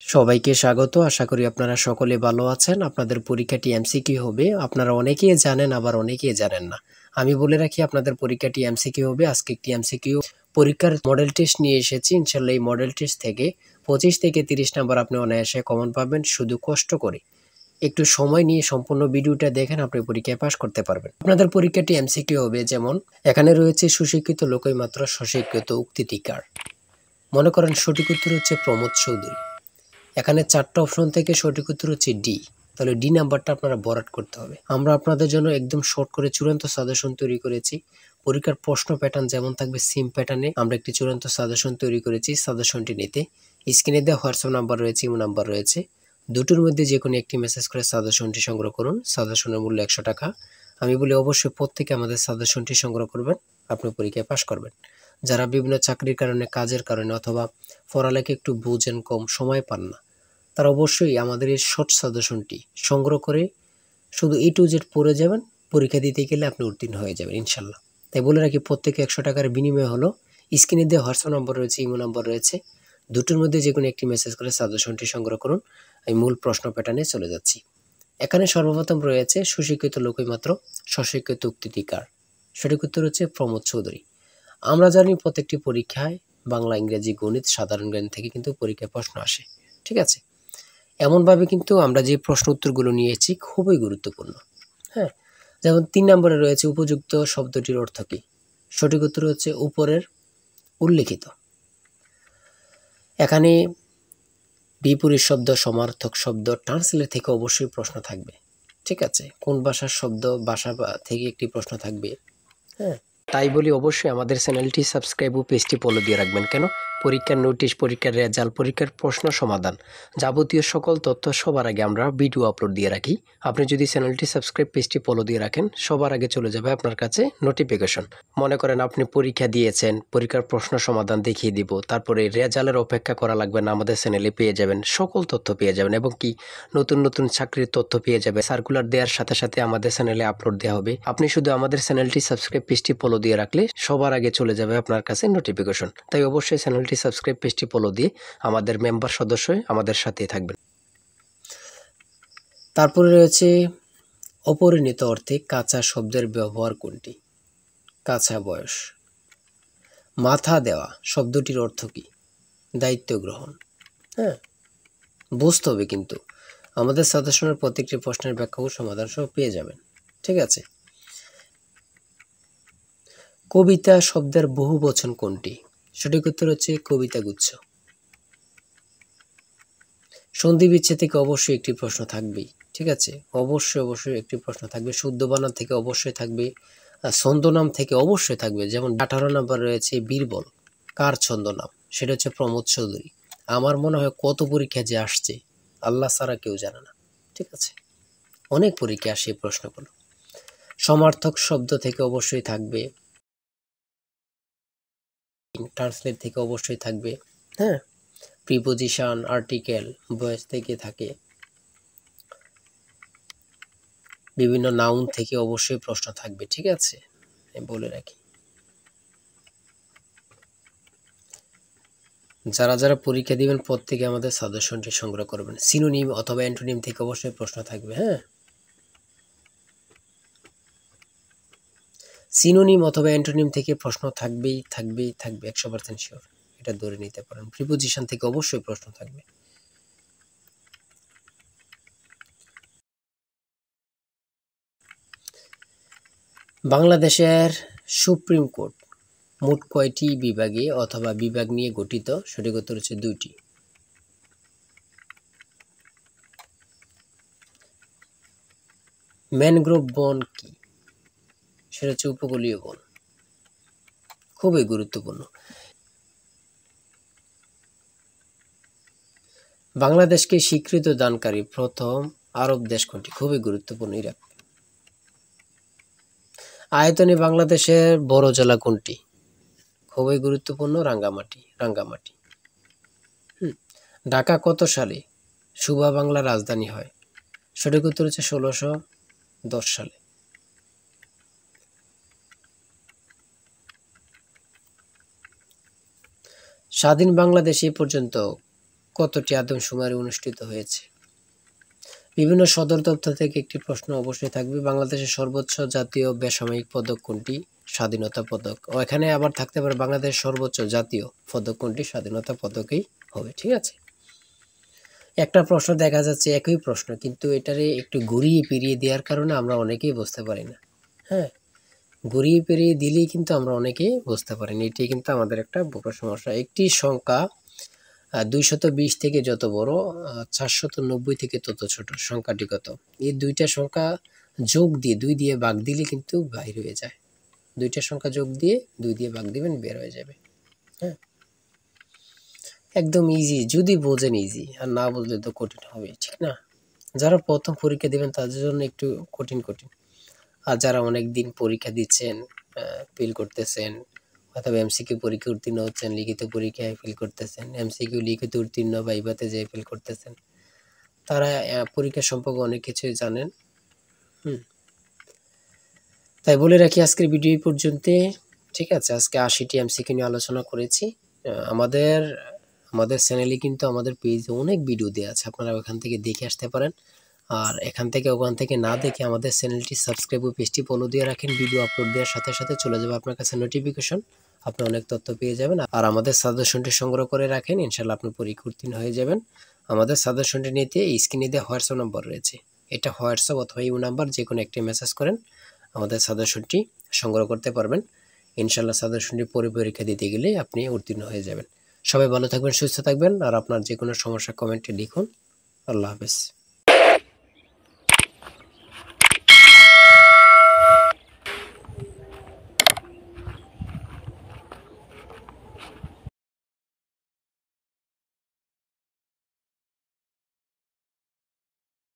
সবাইকে স্বাগত। আশা করি আপনারা সকলে ভালো আছেন। আপনাদের পরীক্ষাটি এমসিকিউ হবে। আপনারা অনেকেই জানেন, আবার অনেকেই জানেন না। আমি বলে রাখি আপনাদের পরীক্ষাটি এমসিকিউ হবে। আজকে একটি এমসিকিউ পরীক্ষার মডেল টেস্ট নিয়ে এসেছি। ইনশাআল্লাহ এই মডেল টেস্ট থেকে 25 থেকে 30 নাম্বার আপনি অনায়াসে কমন পাবেন। শুধু কষ্ট করে একটু সময় নিয়ে সম্পূর্ণ ভিডিওটা দেখেন, আপনি পরীক্ষায় পাস করতে পারবেন। আপনাদের পরীক্ষাটি এমসিকিউ হবে, যেমন এখানে রয়েছে সুশিক্ষিত লোকই মাত্র স্বশিক্ষিত উক্তিটিকার। মনে করেন সঠিক উত্তর হচ্ছে প্রমোদ চৌধুরী। এখানে 4টা অপশন থেকে সঠিক উত্তর হচ্ছে ডি। তাহলে ডি নাম্বারটা আপনারা ভরাট করতে হবে। আমরা আপনাদের জন্য একদম শর্ট করে চূড়ান্ত সাজেশন তৈরি করেছি। পরীক্ষার প্রশ্ন প্যাটার্ন যেমন থাকবে সেম প্যাটার্নে আমরা একটি চূড়ান্ত সাজেশন তৈরি করেছি। সাজেশনটি নিতে স্ক্রিনে দেওয়া হোয়াটসঅ্যাপ নাম্বার রয়েছে, ইমো নাম্বার রয়েছে। দুটোর মধ্যে যে কোনো একটি মেসেজ করে সাজেশনটি সংগ্রহ করুন। সাজেশনের মূল্য 100 টাকা। আমি বলি অবশ্যই প্রত্যেকে আমাদের সাজেশনটি সংগ্রহ করবেন, আপনি পরীক্ষায় পাস করবেন। যারা বিভিন্ন চাকরির কারণে, কাজের কারণে অথবা পড়ালেখা একটু বুঝেন, কম সময় পান না, তারা অবশ্যই আমাদের এই শর্ট সাজেশনটি সংগ্রহ করে শুধু A to Z পড়ে যাবেন। পরীক্ষা দিতে গেলে আপনি উত্তীর্ণ হয়ে যাবেন ইনশাল্লাহ। তাই বলে রাখি প্রত্যেকে 100 টাকার বিনিময় হলো। স্ক্রিনে দেওয়া হোয়াটসঅ্যাপ নম্বর রয়েছে, ইমো নাম্বার রয়েছে। দুটোর মধ্যে যে কোনো একটি মেসেজ করে সাজেশনটি সংগ্রহ করুন। আমি মূল প্রশ্ন প্যাটার্নে চলে যাচ্ছি। এখানে সর্বপ্রথম রয়েছে সুশিক্ষিত লোকই মাত্র স্বশিক্ষিত উক্তিটিকার। সঠিক উত্তর হচ্ছে প্রমোদ চৌধুরী। আমরা জানি প্রত্যেকটি পরীক্ষায় বাংলা, ইংরেজি, গণিত, সাধারণ জ্ঞান থেকে কিন্তু পরীক্ষায় প্রশ্ন আসে। ঠিক আছে, এমনভাবে কিন্তু আমরা যে প্রশ্ন উত্তরগুলো নিয়েছি খুবই গুরুত্বপূর্ণ। হ্যাঁ, যেমন 3 নম্বরে রয়েছে উপযুক্ত শব্দটির অর্থ কী। সঠিক উত্তর হচ্ছে উপরের উল্লেখিত। এখানে বিপরীত শব্দ, সমার্থক শব্দ, ট্রান্সলেট থেকে অবশ্যই প্রশ্ন থাকবে। ঠিক আছে, কোন ভাষার শব্দ, ভাষা থেকে একটি প্রশ্ন থাকবে। হ্যাঁ, তাই বলি অবশ্যই আমাদের চ্যানেলটি সাবস্ক্রাইব ও পেজটি ফলো দিয়ে রাখবেন। কেন? পরীক্ষার নোটিশ, পরীক্ষার রেজাল্ট, পরীক্ষার প্রশ্ন সমাধান, যাবতীয় সকল তথ্য সবার আগে আমরা ভিডিও আপলোড দিয়ে রাখি। আপনি যদি চ্যানেলটি সাবস্ক্রাইব, পেজটি ফলো দিয়ে রাখেন, সবার আগে চলে যাবে আপনার কাছে নোটিফিকেশন। মনে করেন আপনি পরীক্ষা দিয়েছেন, পরীক্ষার প্রশ্ন সমাধান দেখিয়ে দিব, তারপরে রেজাল্টের অপেক্ষা করা লাগবে না, আমাদের চ্যানেলে পেয়ে যাবেন, সকল তথ্য পেয়ে যাবেন। এবং কি নতুন নতুন চাকরির তথ্য পেয়ে যাবে। সার্কুলার দেওয়ার সাথে সাথে আমাদের চ্যানেলে আপলোড দেওয়া হবে। আপনি শুধু আমাদের চ্যানেলটি সাবস্ক্রাইব, পেজটি ফলো দিয়ে রাখলে সবার আগে চলে যাবে আপনার কাছে নোটিফিকেশন। তাই অবশ্যই চ্যানেলটি সাবস্ক্রাইব, পেজটি ফলো দিয়ে আমাদের মেম্বার সদস্য হয়ে আমাদের সাথেই থাকবেন। তারপরে রয়েছে অপরিণত অর্থে কাঁচা শব্দের ব্যবহার কোনটি? কাঁচা বয়স। মাথা দেওয়া শব্দটির অর্থ কী? দায়িত্ব গ্রহণ। হ্যাঁ, বুঝতে হবে কিন্তু আমাদের সাজেশনের প্রত্যেকটি প্রশ্নের ব্যাখ্যা ও সমাধান সহ পেয়ে যাবেন। ঠিক আছে, কবিতা শব্দের বহু বচন কোনটি? সঠিক উত্তর হচ্ছে কবিতা গুচ্ছ। সন্ধি বিচ্ছেদ থেকে অবশ্যই একটি প্রশ্ন থাকবেই। ঠিক আছে, অবশ্যই একটি প্রশ্ন থাকবে। শুদ্ধ বানান থেকে অবশ্যই থাকবে। ছন্দনাম থেকে অবশ্যই থাকবে। যেমন 18 নম্বর রয়েছে বীরবল, কার ছন্দনাম? সেটা হচ্ছে প্রমোদ চৌধুরী। আমার মনে হয় কত পরীক্ষা যে আসছে আল্লাহ ছাড়া কেউ জানে না। ঠিক আছে, অনেক পরীক্ষা আসে এই প্রশ্নগুলো। সমার্থক শব্দ থেকে অবশ্যই থাকবে। ট্রান্সলেট থেকে অবশ্যই থাকবে। হ্যাঁ, প্রিপোজিশন, আর্টিকেল, ভয়েস থেকে থাকে। বিভিন্ন নাউন থেকে অবশ্যই প্রশ্ন থাকবে। ঠিক আছে, আমি বলে রাখি যারা যারা পরীক্ষা দিবেন প্রত্যেকে আমাদের সাজেশনটি সংগ্রহ করবেন। সিনোনিম অথবা অ্যান্টোনিম থেকে অবশ্যই প্রশ্ন থাকবে। হ্যাঁ, সিনোনিম অথবা অ্যান্টোনিম থেকে প্রশ্ন থাকবে 100% শিওর, এটা ধরে নিতে পারেন। প্রিপোজিশন থেকে অবশ্যই প্রশ্ন থাকবে। বাংলাদেশের সুপ্রিম কোর্ট মোট কয়টি বিভাগে অথবা বিভাগ নিয়ে গঠিত? সঠিক উত্তর হচ্ছে 2টি। ম্যানগ্রোভ বন কি? সেটা হচ্ছে উপকূলীয় বন। খুবই গুরুত্বপূর্ণ। বাংলাদেশকে স্বীকৃতি দানকারী প্রথম আরব দেশ কোনটি? খুবই গুরুত্বপূর্ণ, ইরাক। আয়তনে বাংলাদেশের বড় জেলা কোনটি? খুবই গুরুত্বপূর্ণ, রাঙ্গামাটি। ঢাকা কত সালে সুবা বাংলার রাজধানী হয়? সঠিক উত্তর হচ্ছে 1610 সালে। স্বাধীন বাংলাদেশ এ পর্যন্ত কতটি আদমশুমারি অনুষ্ঠিত হয়েছে? বিভিন্ন সদর দপ্তর থেকে একটি প্রশ্ন অবশ্যই থাকবে। বাংলাদেশের সর্বোচ্চ জাতীয় বেসামরিক পদক কোনটি? স্বাধীনতা পদক। ও এখানে আবার থাকতে পারে বাংলাদেশের সর্বোচ্চ জাতীয় পদক কোনটি? স্বাধীনতা পদকই হবে। ঠিক আছে, একটা প্রশ্ন দেখা যাচ্ছে একই প্রশ্ন, কিন্তু এটারে একটু ঘুরিয়ে ফিরিয়ে দেওয়ার কারণে আমরা অনেকেই বুঝতে পারি না। হ্যাঁ, ঘুরিয়ে ফিরিয়ে দিলেই কিন্তু আমরা অনেকেই বুঝতে পারি না। এটি কিন্তু আমাদের একটা বড় সমস্যা। একটি সংখ্যা 220 থেকে যত বড়, 490 থেকে তত ছোট, সংখ্যাটি কত? এই দুইটা সংখ্যা যোগ দিয়ে 2 দিয়ে ভাগ দিলে কিন্তু বাইর হয়ে যায়। দুইটা সংখ্যা যোগ দিয়ে 2 দিয়ে ভাগ দিবেন, বের হয়ে যাবে। হ্যাঁ, একদম ইজি, যদি বোঝেন ইজি, আর না বুঝলে তো কঠিন হবে, ঠিক না? যারা প্রথম পরীক্ষা দিবেন তাদের জন্য একটু কঠিন কঠিন, আর যারা অনেক দিন পরীক্ষা দিচ্ছেন, ফেল করতেছেন, অথবা এমসিকিউ পরীক্ষা উত্তীর্ণ হচ্ছেন, লিখিত পরীক্ষায় ফেল করতেছেন, এমসিকিউ লিখিত উত্তীর্ণ বা ভাইভাতে যেয়ে ফেল করতেছেন, তারা পরীক্ষা সম্পর্কে অনেক কিছুই জানেন। তাই বলে রাখি আজকের ভিডিও এই পর্যন্ত। ঠিক আছে, আজকে 80টি এমসিকিউ নিয়ে আলোচনা করেছি। আমাদের আমাদের চ্যানেলে কিন্তু আমাদের পেজে অনেক ভিডিও দেওয়া আছে, আপনারা ওখান থেকে দেখে আসতে পারেন। আর এখান থেকে ওখান থেকে না দেখে আমাদের চ্যানেলটি সাবস্ক্রাইব ও পেজটি ফলো দিয়ে রাখেন। ভিডিও আপলোড দেওয়ার সাথে সাথে চলে যাবে আপনার কাছে নোটিফিকেশন, আপনি অনেক তথ্য পেয়ে যাবেন। আর আমাদের সাজেশনটি সংগ্রহ করে রাখেন, ইনশাল্লাহ আপনি পরীক্ষা উত্তীর্ণ হয়ে যাবেন। আমাদের সাজেশনটি নিতে স্ক্রিনে দেওয়া হোয়াটসঅ্যাপ নম্বর রয়েছে, এটা হোয়াটসঅ্যাপ অথবা ইউ নাম্বার যে কোনো একটি মেসেজ করেন, আমাদের সাজেশনটি সংগ্রহ করতে পারবেন। ইনশাল্লাহ সাজেশনটি পরীক্ষা দিতে গেলে আপনি উত্তীর্ণ হয়ে যাবেন। সবাই ভালো থাকবেন, সুস্থ থাকবেন, আর আপনার যে কোনো সমস্যা কমেন্টে লিখুন। আল্লাহ হাফেজ।